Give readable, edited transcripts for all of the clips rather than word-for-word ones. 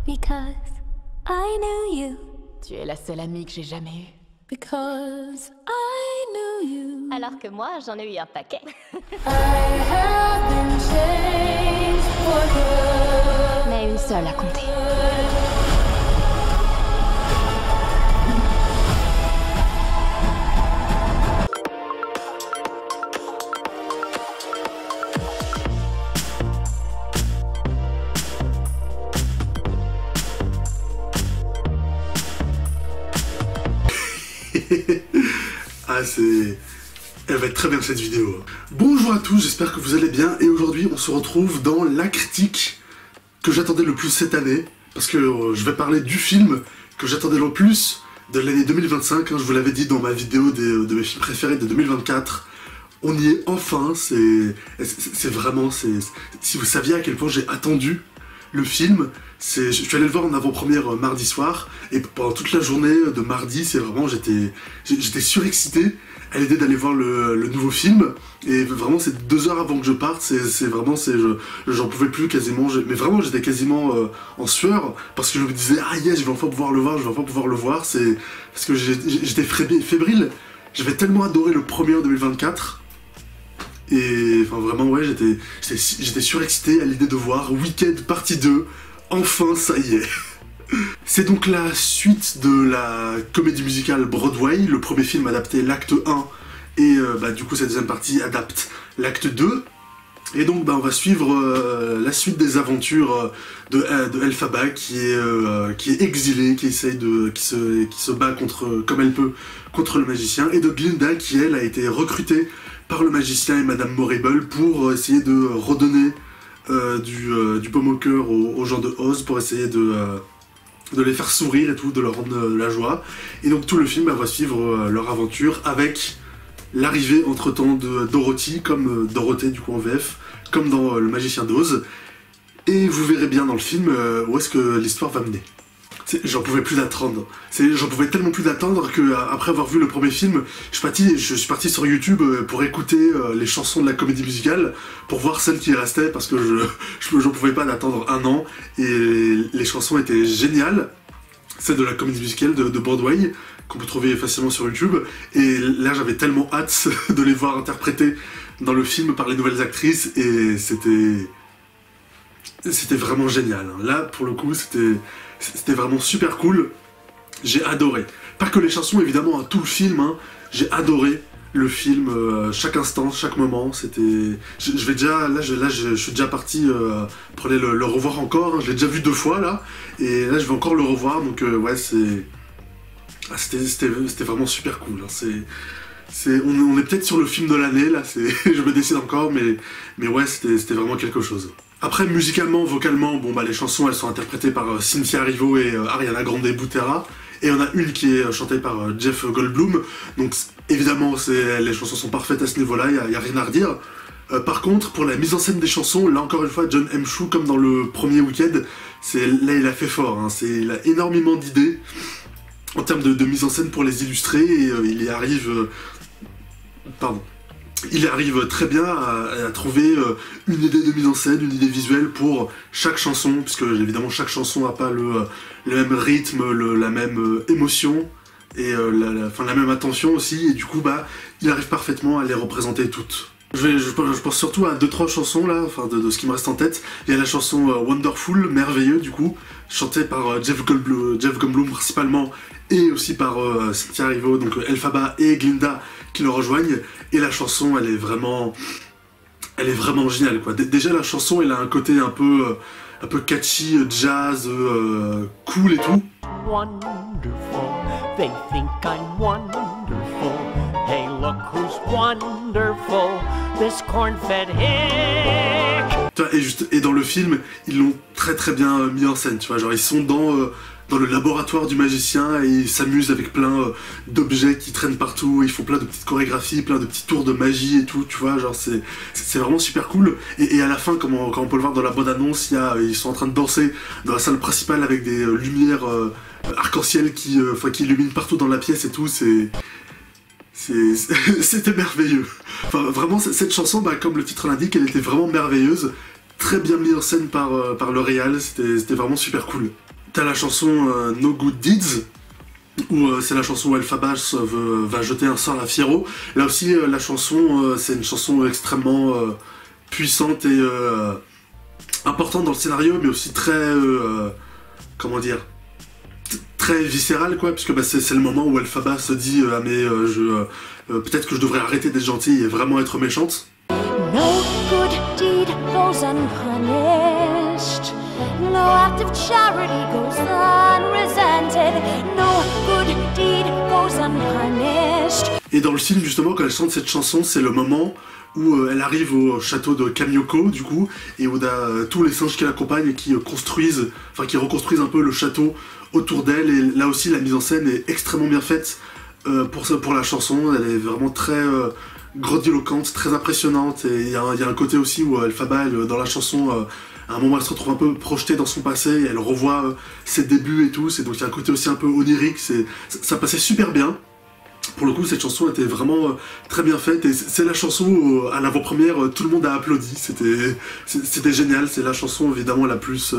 Because I knew you. Tu es la seule amie que j'ai jamais eue. Because I knew you. Alors que moi, j'en ai eu un paquet. I have been changed for good. Mais une seule a compté. Ah, elle va être très bien cette vidéo. Bonjour à tous, j'espère que vous allez bien. Et aujourd'hui, on se retrouve dans la critique que j'attendais le plus cette année. Parce que je vais parler du film que j'attendais le plus de l'année 2025. Je vous l'avais dit dans ma vidéo de mes films préférés de 2024. On y est enfin, c'est vraiment... Si vous saviez à quel point j'ai attendu le film, je suis allé le voir en avant-première mardi soir, et pendant toute la journée de mardi, c'est vraiment, j'étais surexcité à l'idée d'aller voir le nouveau film, et vraiment c'est 2 heures avant que je parte, j'en pouvais plus quasiment, mais vraiment j'étais quasiment en sueur, parce que je me disais, ah yes, je vais enfin pouvoir le voir, c'est parce que j'étais fébrile, j'avais tellement adoré le premier en 2024, et enfin vraiment ouais, j'étais surexcité à l'idée de voir Wicked partie 2, enfin ça y est. C'est donc la suite de la comédie musicale Broadway, le premier film adapté l'acte 1, et du coup cette deuxième partie adapte l'acte 2. Et donc on va suivre la suite des aventures de Elphaba qui est exilée, qui se bat comme elle peut contre le magicien, et de Glinda qui elle a été recrutée par le magicien et Madame Morrible pour essayer de redonner du baume au cœur aux gens de Oz, pour essayer de les faire sourire et tout, de leur rendre la joie. Et donc tout le film va suivre leur aventure avec l'arrivée entre-temps de Dorothy, comme Dorothée du coup en VF, comme dans Le Magicien d'Oz. Et vous verrez bien dans le film où est-ce que l'histoire va mener. J'en pouvais plus d'attendre. J'en pouvais tellement plus d'attendre que après avoir vu le premier film, je suis parti sur YouTube pour écouter les chansons de la comédie musicale, pour voir celles qui restaient, parce que j'en pouvais pas d'attendre 1 an, et les chansons étaient géniales. Celles de la comédie musicale de Broadway, qu'on peut trouver facilement sur YouTube, et là j'avais tellement hâte de les voir interprétées dans le film par les nouvelles actrices, et c'était vraiment génial. Là pour le coup c'était vraiment super cool, j'ai adoré. Pas que les chansons évidemment, tout le film, j'ai adoré le film, chaque instant, chaque moment, c'était... Je suis déjà parti pour aller le revoir encore, je l'ai déjà vu 2 fois là, et là je vais encore le revoir, donc ouais c'était vraiment super cool. On est peut-être sur le film de l'année là, je me décide encore, mais ouais c'était vraiment quelque chose. Après, musicalement, vocalement, les chansons elles sont interprétées par Cynthia Erivo et Ariana Grande Butera, et on a une qui est chantée par Jeff Goldblum, donc évidemment les chansons sont parfaites à ce niveau-là, il n'y a rien à redire. Par contre, pour la mise en scène des chansons, là encore une fois, John M. Chu, comme dans le premier Wicked, là il a fait fort, il a énormément d'idées en termes de mise en scène pour les illustrer, et il y arrive... Il arrive très bien à trouver une idée de mise en scène, une idée visuelle pour chaque chanson, puisque évidemment chaque chanson n'a pas le même rythme, la même émotion, et la même attention aussi, et du coup il arrive parfaitement à les représenter toutes. Je pense surtout à 2-3 chansons là, de ce qui me reste en tête. Il y a la chanson Wonderful, merveilleux du coup, chantée par Jeff Goldblum principalement, et aussi par Cynthia Erivo, donc Elphaba et Glinda qui le rejoignent, et la chanson elle est vraiment géniale quoi. Déjà la chanson elle a un côté un peu catchy, jazz, cool et tout. Wonderful, they think I'm wonderful. Hey, look who's wonderful, this corn-fed hick. Et dans le film, ils l'ont très bien mis en scène, tu vois, genre ils sont dans le laboratoire du magicien et ils s'amusent avec plein d'objets qui traînent partout, ils font plein de petites chorégraphies, plein de petits tours de magie et tout, tu vois, genre c'est vraiment super cool. Et à la fin, comme on peut le voir dans la bande-annonce, ils sont en train de danser dans la salle principale avec des lumières arc-en-ciel qui illuminent partout dans la pièce et tout, c'était merveilleux. Enfin, vraiment, cette chanson, comme le titre l'indique, elle était vraiment merveilleuse, très bien mise en scène par le réal, c'était vraiment super cool. T'as la chanson No Good Deeds, où c'est la chanson où Elphaba va jeter un sort à Fiyero. Là aussi, la chanson, c'est une chanson extrêmement puissante et importante dans le scénario, mais aussi très, comment dire, très viscérale, quoi, puisque bah, c'est le moment où Elphaba se dit ah mais peut-être que je devrais arrêter d'être gentille et vraiment être méchante. No good deed goes unpunished. No act of charity goes unresented. No good deed goes unpunished. Et dans le film, justement, quand elle chante cette chanson, c'est le moment où elle arrive au château de Kamyoko, du coup, et où on a tous les singes qui l'accompagnent et qui reconstruisent un peu le château autour d'elle. Et là aussi, la mise en scène est extrêmement bien faite pour la chanson. Elle est vraiment très grandiloquente, très impressionnante. Et il y a un côté aussi où Elphaba, dans la chanson, à un moment, elle se retrouve un peu projetée dans son passé, et elle revoit ses débuts et tout. Donc il y a un côté aussi un peu onirique. Ça passait super bien. Pour le coup, cette chanson était vraiment très bien faite, et c'est la chanson où, à l'avant-première, tout le monde a applaudi. C'était génial. C'est la chanson évidemment la plus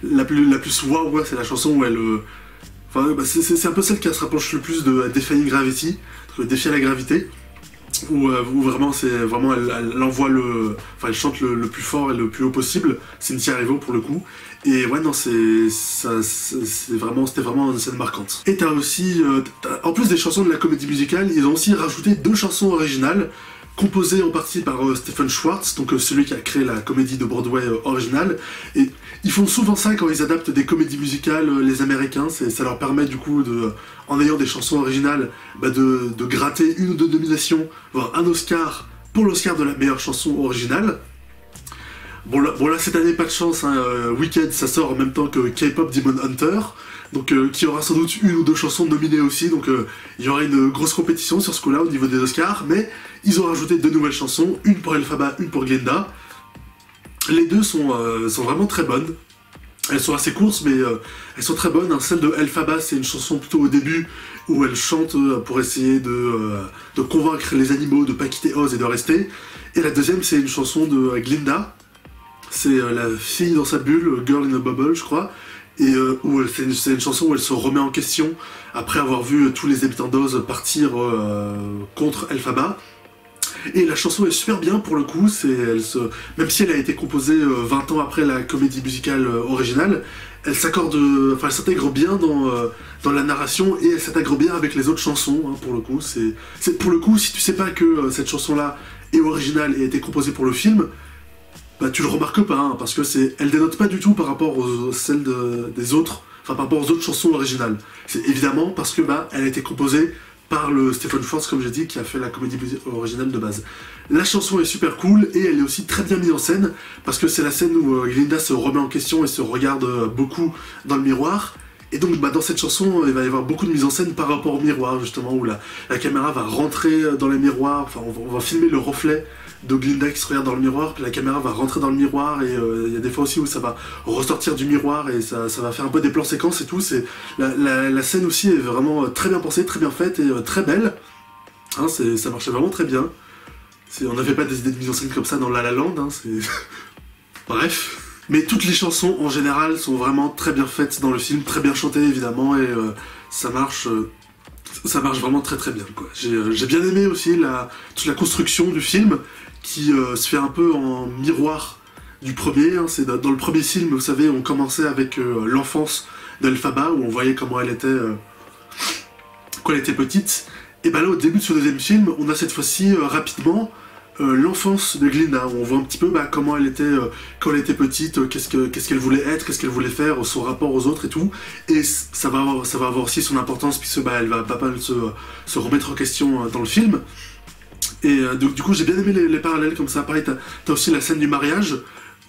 la plus waouh, ouais, c'est la chanson où elle enfin, bah, c'est un peu celle qui se rapproche le plus de Defying Gravity, défier la gravité, où vraiment elle envoie elle chante le plus fort et le plus haut possible. Cynthia Erivo pour le coup. Et ouais, non, c'était vraiment une scène marquante. Et t'as aussi, en plus des chansons de la comédie musicale, ils ont aussi rajouté 2 chansons originales, composées en partie par Stephen Schwartz, donc celui qui a créé la comédie de Broadway originale. Et ils font souvent ça quand ils adaptent des comédies musicales, les Américains. Ça leur permet du coup, en ayant des chansons originales, bah, de gratter 1 ou 2 nominations, voire un Oscar, pour l'Oscar de la meilleure chanson originale. Bon là cette année, pas de chance, hein, Wicked ça sort en même temps que K-Pop Demon Hunter, donc qui aura sans doute 1 ou 2 chansons nominées aussi, donc il y aura une grosse compétition sur ce coup-là au niveau des Oscars, mais ils ont rajouté 2 nouvelles chansons, une pour Elphaba, une pour Glinda. Les 2 sont vraiment très bonnes. Elles sont assez courtes, mais elles sont très bonnes. Celle de Elphaba, c'est une chanson plutôt au début, où elle chante pour essayer de convaincre les animaux de pas quitter Oz et de rester. Et la deuxième, c'est une chanson de Glinda. C'est la fille dans sa bulle, Girl in a Bubble, je crois. Et c'est une chanson où elle se remet en question après avoir vu tous les habitants d'Oz partir contre Elphaba. Et la chanson est super bien pour le coup, même si elle a été composée 20 ans après la comédie musicale originale, elle s'intègre bien dans la narration, et elle s'intègre bien avec les autres chansons, hein, pour le coup. Pour le coup, si tu sais pas que cette chanson-là est originale et a été composée pour le film, bah tu le remarques pas, hein, parce que elle dénote pas du tout par rapport aux celles des autres, enfin par rapport aux autres chansons originales. C'est évidemment parce que bah elle a été composée par le Stephen Schwartz, comme j'ai dit, qui a fait la comédie originale de base. La chanson est super cool, et elle est aussi très bien mise en scène, parce que c'est la scène où Glinda se remet en question et se regarde beaucoup dans le miroir. Et donc bah, dans cette chanson, il va y avoir beaucoup de mise en scène par rapport au miroir, justement, où la caméra va rentrer dans les miroirs, enfin on va filmer le reflet de Glinda qui se regarde dans le miroir, puis la caméra va rentrer dans le miroir, et il y a des fois aussi où ça va ressortir du miroir, et ça va faire un peu des plans séquences et tout. La scène aussi est vraiment très bien pensée, très bien faite, et très belle, hein, ça marchait vraiment très bien. On n'avait pas des idées de mise en scène comme ça dans La La Land, hein, bref. Mais toutes les chansons en général sont vraiment très bien faites dans le film, très bien chantées évidemment, et ça marche vraiment très très bien, quoi. J'ai bien aimé aussi toute la construction du film, qui se fait un peu en miroir du premier, hein. C'est dans le premier film, vous savez, on commençait avec l'enfance d'Elphaba, où on voyait comment elle était quand elle était petite, et bah là au début de ce deuxième film, on a cette fois-ci rapidement l'enfance de Glinda, où on voit un petit peu comment elle était quand elle était petite, qu'est-ce qu'elle voulait être, qu'est-ce qu'elle voulait faire, son rapport aux autres et tout, et ça va avoir aussi son importance, puisque elle va pas mal se remettre en question dans le film. Et du coup j'ai bien aimé les parallèles comme ça. Pareil, t'as aussi la scène du mariage,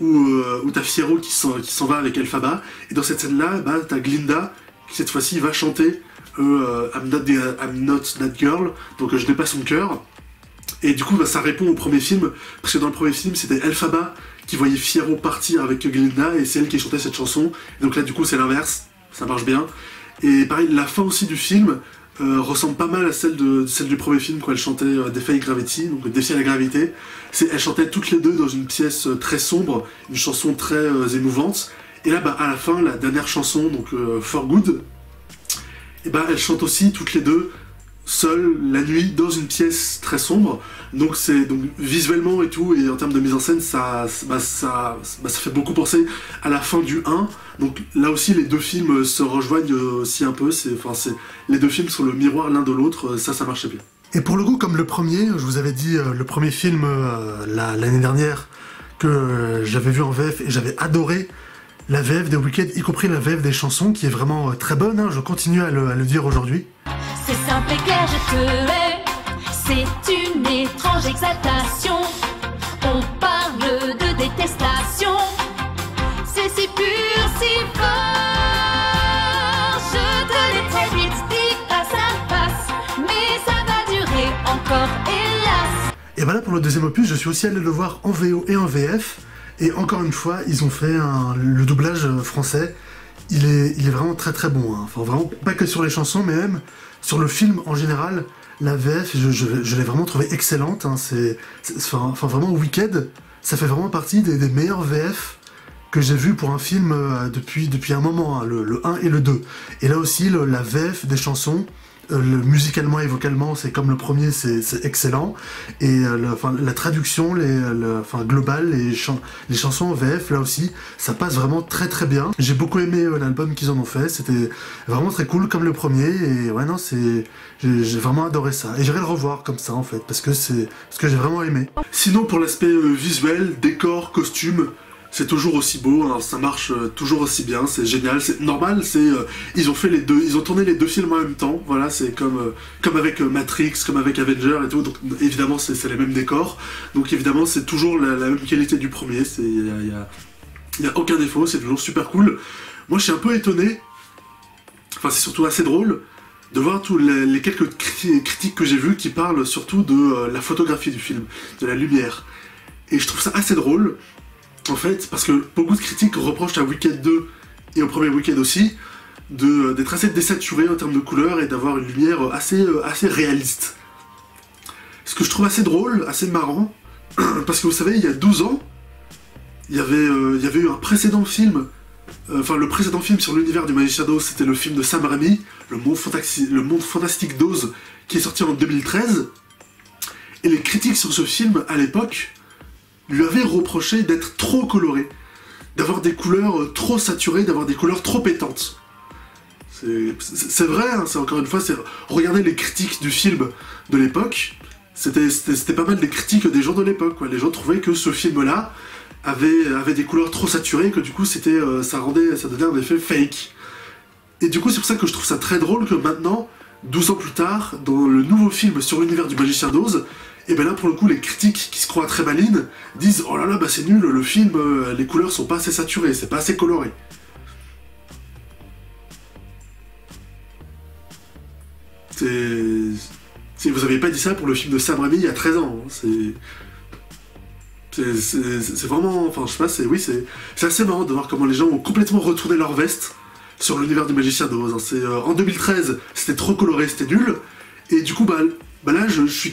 où t'as Fiyero qui s'en va avec Elphaba, et dans cette scène-là, t'as Glinda qui cette fois-ci va chanter I'm not that girl, donc je n'ai pas son cœur. Et du coup, ça répond au premier film, parce que dans le premier film, c'était Elphaba qui voyait Fiyero partir avec Glinda, et c'est elle qui chantait cette chanson. Et donc là, du coup, c'est l'inverse, ça marche bien. Et pareil, la fin aussi du film ressemble pas mal à celle du premier film, quand elle chantait Defying Gravity, donc Défier la gravité. Elles chantaient toutes les deux dans une pièce très sombre, une chanson très émouvante. Et là, bah, à la fin, la dernière chanson, donc For Good, et bah, elles chantent aussi toutes les deux seules la nuit dans une pièce très sombre. Donc c'est donc visuellement et tout, et en termes de mise en scène, ça fait beaucoup penser à la fin du 1. Donc là aussi, les deux films se rejoignent aussi un peu. Les deux films sont le miroir l'un de l'autre. Ça marchait bien. Et pour le coup, comme le premier, je vous avais dit, le premier film l'année dernière que j'avais vu en VF et j'avais adoré la VF des Wicked, y compris la VF des chansons, qui est vraiment très bonne, hein, je continue à le dire aujourd'hui. C'est simple et clair, je te hais. C'est une étrange exaltation. On parle de détestation. C'est si pur, si fort. Je te l'ai très vite dit face à face. Mais ça va durer encore, hélas. Et voilà, pour le deuxième opus, je suis aussi allé le voir en VO et en VF. Et encore une fois, ils ont fait le doublage français. Il est vraiment très très bon. Hein. Enfin, vraiment, pas que sur les chansons, mais même sur le film en général. La VF, je l'ai vraiment trouvé excellente. Hein. Enfin, vraiment, Wicked, ça fait vraiment partie des meilleurs VF que j'ai vu pour un film depuis un moment, hein, le 1 et le 2. Et là aussi, la VF des chansons, musicalement et vocalement, c'est comme le premier, c'est excellent. Et la traduction, globale, les chansons en VF, là aussi, ça passe vraiment très très bien. J'ai beaucoup aimé l'album qu'ils en ont fait, c'était vraiment très cool comme le premier. Et ouais, non, j'ai vraiment adoré ça. Et j'irai le revoir comme ça en fait, parce que j'ai vraiment aimé. Sinon, pour l'aspect visuel, décor, costume, c'est toujours aussi beau, hein, ça marche toujours aussi bien, c'est génial, c'est normal, ils ont tourné les deux films en même temps, voilà, c'est comme avec Matrix, comme avec Avenger et tout, donc évidemment c'est les mêmes décors, donc évidemment c'est toujours la même qualité du premier, il y a aucun défaut, c'est toujours super cool. Moi je suis un peu étonné, enfin c'est surtout assez drôle, de voir tous les quelques critiques que j'ai vues qui parlent surtout de la photographie du film, de la lumière, et je trouve ça assez drôle. En fait, parce que beaucoup de critiques reprochent à Wicked 2 et au premier Wicked aussi d'être assez désaturé en termes de couleurs et d'avoir une lumière assez réaliste. Ce que je trouve assez drôle, assez marrant, parce que vous savez, il y a 12 ans, il y avait eu un précédent film, le précédent film sur l'univers du Magicien d'Oz, c'était le film de Sam Raimi, le monde fantastique d'Oz, qui est sorti en 2013, et les critiques sur ce film, à l'époque, lui avait reproché d'être trop coloré, d'avoir des couleurs trop saturées, d'avoir des couleurs trop pétantes. C'est vrai, hein, encore une fois, regardez les critiques du film de l'époque, c'était pas mal des critiques des gens de l'époque, les gens trouvaient que ce film-là avait des couleurs trop saturées, et que du coup ça donnait un effet fake. Et du coup c'est pour ça que je trouve ça très drôle que maintenant, 12 ans plus tard, dans le nouveau film sur l'univers du Magicien d'Oz, et ben là pour le coup les critiques qui se croient très malines disent oh là là bah c'est nul, le film, les couleurs sont pas assez saturées, c'est pas assez coloré. Vous avez pas dit ça pour le film de Sam Raimi il y a 13 ans, hein. C'est vraiment, enfin je sais pas, c'est assez marrant de voir comment les gens ont complètement retourné leur veste sur l'univers du Magicien d'Oz. Hein. En 2013 c'était trop coloré, c'était nul, et du coup bah là je suis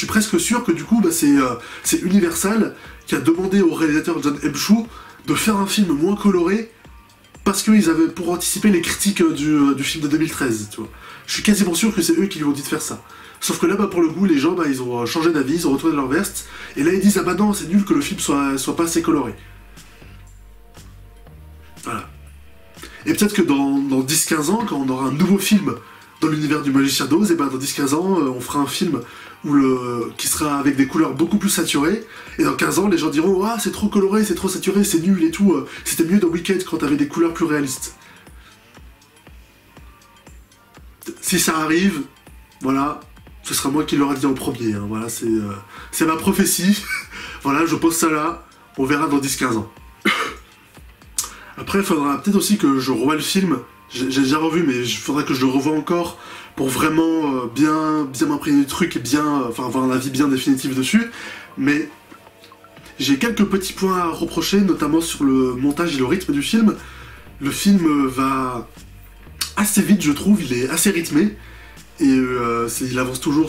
presque sûr que du coup c'est Universal qui a demandé au réalisateur Jon M. Chu de faire un film moins coloré parce qu'ils avaient pour anticiper les critiques du film de 2013, tu vois. Je suis quasiment sûr que c'est eux qui lui ont dit de faire ça. Sauf que là pour le coup les gens ils ont changé d'avis, ils ont retourné leur veste et là ils disent ah bah non c'est nul que le film soit pas assez coloré. Voilà. Et peut-être que dans 10-15 ans quand on aura un nouveau film dans l'univers du Magicien d'Oz, et ben dans 10-15 ans, on fera un film qui sera avec des couleurs beaucoup plus saturées, et dans 15 ans, les gens diront « Ah, c'est trop coloré, c'est trop saturé, c'est nul et tout, c'était mieux dans Wicked quand t'avais des couleurs plus réalistes. » Si ça arrive, voilà, ce sera moi qui l'aurai dit en premier, hein, voilà, c'est ma prophétie, voilà, je pose ça là, on verra dans 10-15 ans. Après, il faudra peut-être aussi que je revoie le film. J'ai déjà revu, mais il faudra que je le revoie encore pour vraiment bien m'imprégner du truc et avoir un avis bien définitif dessus. Mais j'ai quelques petits points à reprocher, notamment sur le montage et le rythme du film. Le film va assez vite, je trouve, il est assez rythmé. Et il avance toujours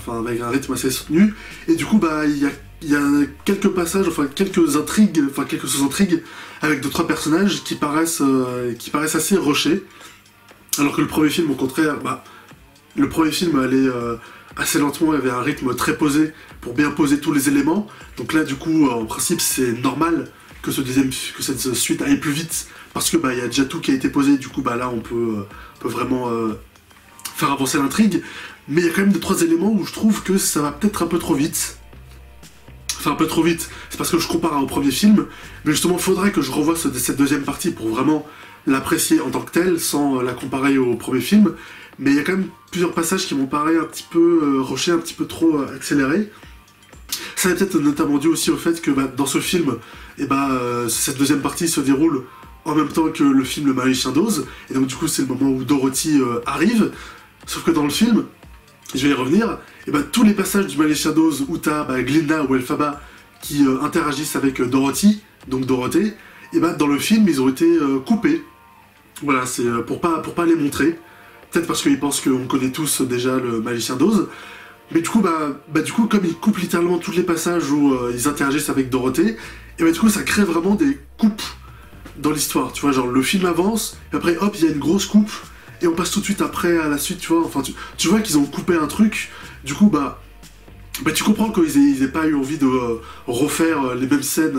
avec un rythme assez soutenu. Et du coup, il y a il y a quelques passages, enfin quelques intrigues, enfin quelques sous-intrigues avec 2-3 personnages qui paraissent assez rushés. Alors que le premier film, au contraire, bah, le premier film allait assez lentement, il y avait un rythme très posé pour bien poser tous les éléments. Donc là, du coup, en principe, c'est normal que cette suite aille plus vite parce que bah, il y a déjà tout qui a été posé. Du coup, bah là, on peut vraiment faire avancer l'intrigue. Mais il y a quand même 2-3 éléments où je trouve que ça va peut-être un peu trop vite. Enfin, un peu trop vite, c'est parce que je compare au premier film, mais justement, il faudrait que je revoie cette deuxième partie pour vraiment l'apprécier en tant que telle, sans la comparer au premier film. Mais il y a quand même plusieurs passages qui m'ont paru un petit peu rushés, un petit peu trop accélérés. Ça est peut-être notamment dû aussi au fait que bah, dans ce film, cette deuxième partie se déroule en même temps que le film Le Magicien d'Oz, et donc du coup c'est le moment où Dorothy arrive, sauf que dans le film, je vais y revenir, et bah, tous les passages du Magicien d'Oz où t'as Glinda ou Elphaba qui interagissent avec Dorothy, donc Dorothée, et bah, dans le film ils ont été coupés. Voilà, c'est pour pas les montrer. Peut-être parce qu'ils pensent qu'on connaît tous déjà le Magicien d'Oz. Mais du coup, comme ils coupent littéralement tous les passages où ils interagissent avec Dorothée, et bah du coup ça crée vraiment des coupes dans l'histoire. Tu vois, genre le film avance, et après hop, il y a une grosse coupe, et on passe tout de suite après à la suite, tu vois. Enfin, tu vois qu'ils ont coupé un truc, du coup, tu comprends qu'ils aient pas eu envie de refaire les mêmes scènes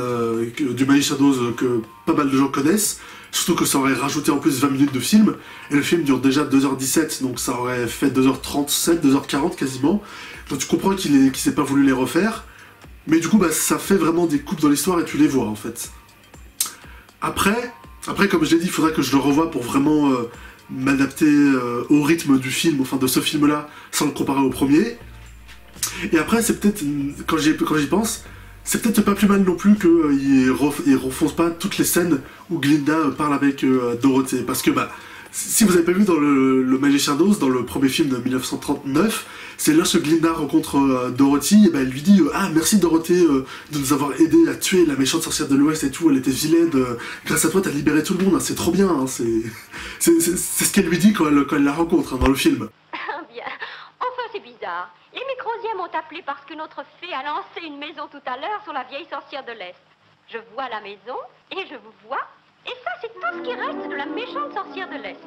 du Magicien d'Oz que pas mal de gens connaissent, surtout que ça aurait rajouté en plus 20 minutes de film, et le film dure déjà 2h17, donc ça aurait fait 2h37, 2h40 quasiment, donc tu comprends qu'il s'est pas voulu les refaire, mais du coup, ça fait vraiment des coupes dans l'histoire et tu les vois, en fait. Après, comme je l'ai dit, il faudrait que je le revoie pour vraiment m'adapter au rythme du film, enfin de ce film-là, sans le comparer au premier. Et après, c'est peut-être, quand j'y pense, c'est peut-être pas plus mal non plus qu'ils refoncent pas toutes les scènes où Glinda parle avec Dorothée. Parce que, si vous avez pas vu dans le Magicien d'Oz, dans le premier film de 1939, c'est lorsque Glinda rencontre Dorothy, et elle lui dit « Ah, merci Dorothée de nous avoir aidé à tuer la méchante sorcière de l'Ouest et tout, elle était vilaine, grâce à toi t'as libéré tout le monde, hein, c'est trop bien, hein, c'est ce qu'elle lui dit quand elle la rencontre, hein, dans le film. » Bien, enfin c'est bizarre. Les Microsiens m'ont appelé parce que notre fée a lancé une maison tout à l'heure sur la vieille sorcière de l'Est. Je vois la maison, et je vous vois, et ça c'est tout ce qui reste de la méchante sorcière de l'Est.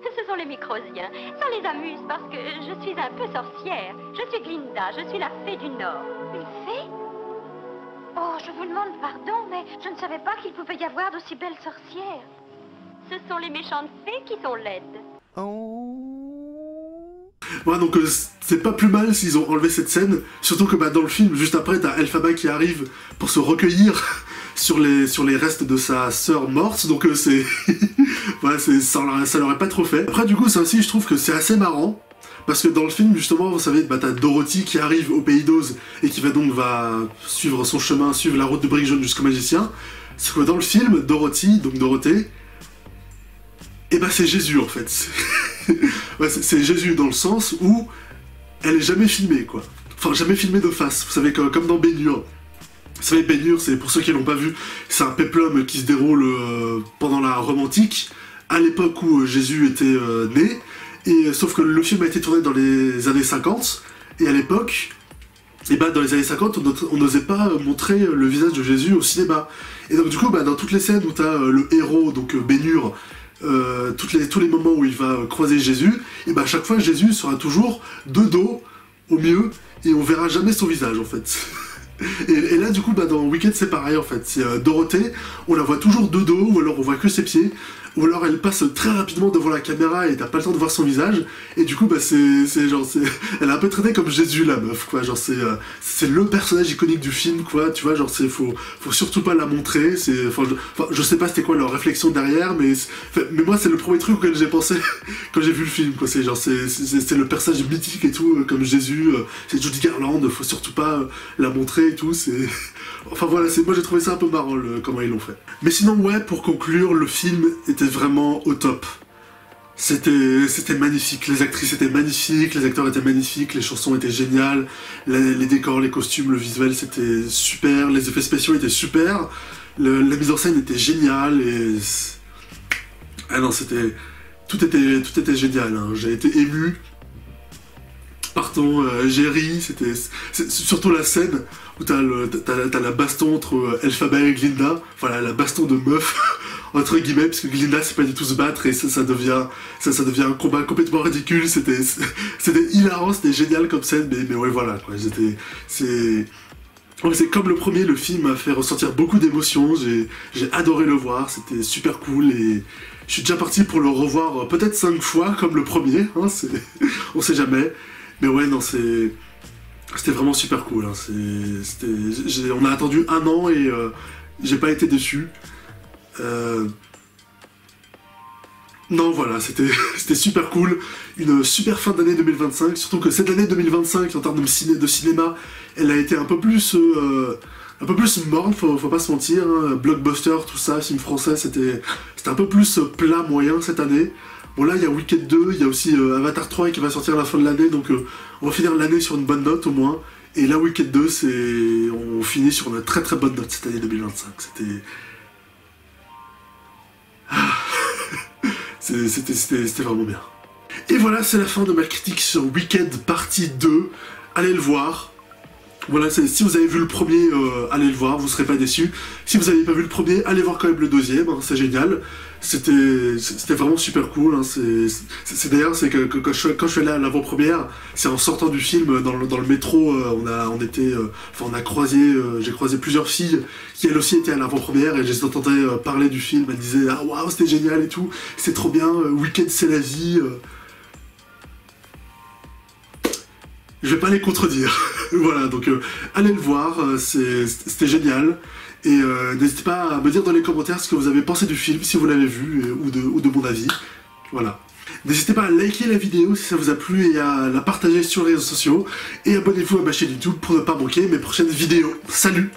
Ce sont les Microsiens. Ça les amuse parce que je suis un peu sorcière. Je suis Glinda, je suis la fée du Nord. Une fée? Oh, je vous demande pardon, mais je ne savais pas qu'il pouvait y avoir d'aussi belles sorcières. Ce sont les méchantes fées qui sont laides. Ouais, donc c'est pas plus mal s'ils ont enlevé cette scène, surtout que dans le film, juste après, t'as Elphaba qui arrive pour se recueillir sur les restes de sa sœur morte, donc c'est... ouais, ça l'aurait pas trop fait. Après, du coup, ça aussi, je trouve que c'est assez marrant, parce que dans le film, justement, vous savez, t'as Dorothy qui arrive au Pays d'Oz, et qui va suivre son chemin, suivre la route de Brique Jaune jusqu'au Magicien. C'est que dans le film, Dorothy, donc Dorothée, et c'est Jésus, en fait. Ouais, c'est Jésus dans le sens où elle est jamais filmée, quoi. Enfin, jamais filmée de face. Vous savez, comme dans Ben-Hur. Vous savez, Ben-Hur, c'est, pour ceux qui l'ont pas vu, c'est un péplum qui se déroule pendant la Rome antique, à l'époque où Jésus était né, et sauf que le film a été tourné dans les années 50, et à l'époque, dans les années 50, on n'osait pas montrer le visage de Jésus au cinéma. Et donc du coup, dans toutes les scènes où t'as le héros, donc Ben-Hur, tous les moments où il va croiser Jésus, et à chaque fois Jésus sera toujours de dos, au mieux, et on verra jamais son visage en fait. Et là du coup dans Wicked c'est pareil en fait, c'est Dorothée, on la voit toujours de dos, ou alors on voit que ses pieds, ou alors elle passe très rapidement devant la caméra et t'as pas le temps de voir son visage, et du coup elle est un peu traitée comme Jésus la meuf quoi, genre c'est le personnage iconique du film quoi, tu vois, genre faut surtout pas la montrer, je sais pas c'était quoi leur réflexion derrière, mais moi c'est le premier truc auquel j'ai pensé quand j'ai vu le film quoi, c'est le personnage mythique et tout, comme Jésus, c'est Judy Garland, faut surtout pas la montrer et tout, c'est... Enfin voilà, moi j'ai trouvé ça un peu marrant comment ils l'ont fait. Mais sinon ouais, pour conclure, le film était vraiment au top. C'était magnifique, les actrices étaient magnifiques, les acteurs étaient magnifiques, les chansons étaient géniales, les décors, les costumes, le visuel c'était super, les effets spéciaux étaient super, la mise en scène était géniale et... Ah non, tout était génial, hein. J'ai été ému. Spartan, Jerry, c'est surtout la scène où t'as la baston entre Elphaba et Glinda, voilà, la baston de meuf, entre guillemets, parce que Glinda c'est pas du tout se battre et ça devient un combat complètement ridicule, c'était hilarant, c'était génial comme scène, mais ouais voilà, quoi, c'est comme le premier, le film m'a fait ressentir beaucoup d'émotions, j'ai adoré le voir, c'était super cool et je suis déjà parti pour le revoir peut-être 5 fois comme le premier, hein, on sait jamais, mais ouais non c'était vraiment super cool, hein, on a attendu 1 an et j'ai pas été déçu. Non voilà, c'était super cool, une super fin d'année 2025, surtout que cette année 2025 en termes de cinéma, elle a été un peu plus morne, faut pas se mentir, hein. Blockbuster, tout ça, film français, c'était un peu plus plat moyen cette année. Bon là il y a Wicked 2, il y a aussi Avatar 3 qui va sortir à la fin de l'année, donc on va finir l'année sur une bonne note au moins. Et là Wicked 2, on finit sur une très très bonne note cette année 2025, c'était vraiment bien. Et voilà, c'est la fin de ma critique sur Wicked partie 2, allez le voir. Voilà, si vous avez vu le premier, allez le voir, vous serez pas déçus. Si vous n'avez pas vu le premier, allez voir quand même le deuxième, hein, c'est génial. C'était vraiment super cool, hein, d'ailleurs, c'est que quand je suis allé à l'avant-première, c'est en sortant du film, dans le métro, j'ai croisé plusieurs filles qui elles aussi étaient à l'avant-première et je les entendais parler du film, elles disaient « Ah waouh, c'était génial et tout, c'est trop bien, Wicked c'est la vie ». Je vais pas les contredire. Voilà, donc allez le voir, c'était génial. Et n'hésitez pas à me dire dans les commentaires ce que vous avez pensé du film, si vous l'avez vu, ou de mon avis. Voilà. N'hésitez pas à liker la vidéo si ça vous a plu et à la partager sur les réseaux sociaux. Et abonnez-vous à ma chaîne YouTube pour ne pas manquer mes prochaines vidéos. Salut!